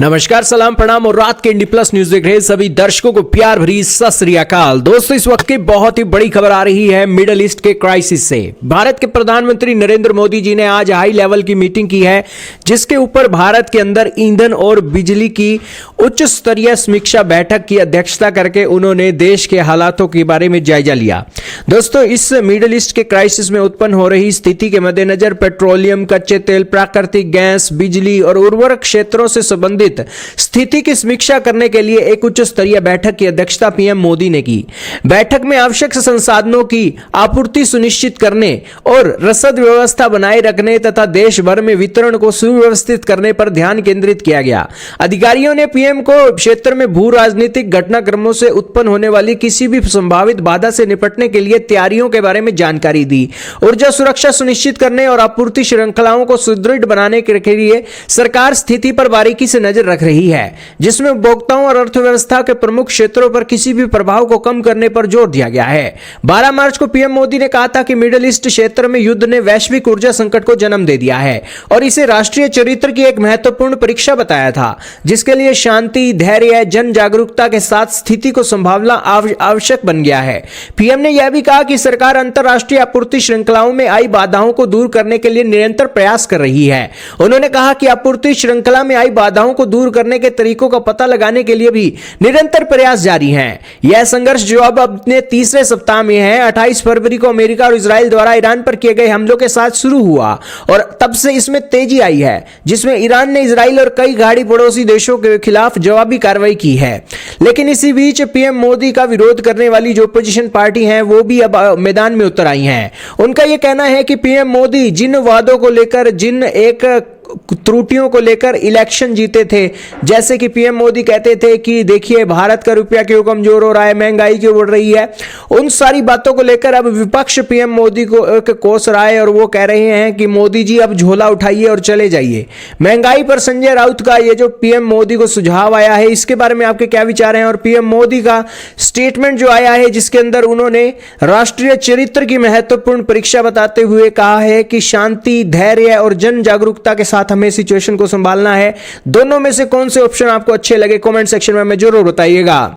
नमस्कार, सलाम, प्रणाम और रात के इंडी प्लस न्यूज देख रहे सभी दर्शकों को प्यार भरी सत श्री अकाल। दोस्तों, इस वक्त की बहुत ही बड़ी खबर आ रही है मिडिल ईस्ट के क्राइसिस से। भारत के प्रधानमंत्री नरेंद्र मोदी जी ने आज हाई लेवल की मीटिंग की है, जिसके ऊपर भारत के अंदर ईंधन और बिजली की उच्च स्तरीय समीक्षा बैठक की अध्यक्षता करके उन्होंने देश के हालातों के बारे में जायजा लिया। दोस्तों, इस मिडिल ईस्ट के क्राइसिस में उत्पन्न हो रही स्थिति के मद्देनजर पेट्रोलियम, कच्चे तेल, प्राकृतिक गैस, बिजली और उर्वरक क्षेत्रों से संबंधित स्थिति की समीक्षा करने के लिए एक उच्च स्तरीय बैठक की अध्यक्षता पीएम मोदी ने की। बैठक में आवश्यक संसाधनों की आपूर्ति सुनिश्चित करने और रसद व्यवस्था बनाए रखने तथा देश भर में वितरण को सुव्यवस्थित करने पर ध्यान केंद्रित किया गया। अधिकारियों ने पीएम को क्षेत्र में भू राजनीतिक घटनाक्रमों से उत्पन्न होने वाली किसी भी संभावित बाधा से निपटने के लिए तैयारियों के बारे में जानकारी दी। ऊर्जा सुरक्षा सुनिश्चित करने और आपूर्ति श्रृंखलाओं को सुदृढ़ बनाने के लिए सरकार स्थिति पर बारीकी से नजर रख रही है, जिसमें उपभोक्ताओं और अर्थव्यवस्था के प्रमुख क्षेत्रों पर किसी भी प्रभाव को कम करने पर जोर दिया गया है। 12 मार्च को पीएम मोदी ने कहा था कि मिडिल ईस्ट क्षेत्र में युद्ध ने वैश्विक ऊर्जा संकट को जन्म दे दिया है और इसे राष्ट्रीय चरित्र की एक महत्वपूर्ण परीक्षा बताया था, जिसके लिए शांति, धैर्य, जन जागरूकता के साथ स्थिति को संभालना आवश्यक बन गया है। पीएम ने यह भी कहा कि सरकार अंतरराष्ट्रीय आपूर्ति श्रृंखलाओं में आई बाधाओं को दूर करने के लिए निरंतर प्रयास कर रही है। उन्होंने कहा कि आपूर्ति श्रृंखला में आई बाधाओं को दूर करने के तरीकों का पता लगाने के लिए भी निरंतर प्रयास जारी हैं। यह संघर्ष जो अब अपने तीसरे सप्ताह में है, 28 फरवरी को अमेरिका और इजराइल द्वारा ईरान पर किए गए हमलों के साथ शुरू हुआ और तब से इसमें तेजी आई है, जिसमें ईरान ने इजराइल और कई गाड़ी पड़ोसी देशों के खिलाफ जवाबी कार्रवाई की है। लेकिन इसी बीच पीएम मोदी का विरोध करने वाली जो अपोजिशन पार्टी है, वो भी अब मैदान में उतर आई हैं। उनका यह कहना है कि पीएम मोदी जिन वादों को लेकर, जिन एक त्रुटियों को लेकर इलेक्शन जीते थे, जैसे कि पीएम मोदी कहते थे कि देखिए भारत का रुपया क्यों कमजोर हो रहा है, महंगाई क्यों बढ़ रही है, उन सारी बातों को लेकर अब विपक्ष पीएम मोदी को कोस रहा है और वो कह रहे हैं कि मोदी जी अब झोला उठाइए और चले जाइए। महंगाई पर संजय राउत का ये जो पीएम मोदी को सुझाव आया है, इसके बारे में आपके क्या विचार हैं? और पीएम मोदी का स्टेटमेंट जो आया है, जिसके अंदर उन्होंने राष्ट्रीय चरित्र की महत्वपूर्ण परीक्षा बताते हुए कहा है कि शांति, धैर्य और जन जागरूकता के साथ हमें सिचुएशन को संभालना है। दोनों में से कौन से ऑप्शन आपको अच्छे लगे, कमेंट सेक्शन में हमें जरूर बताइएगा।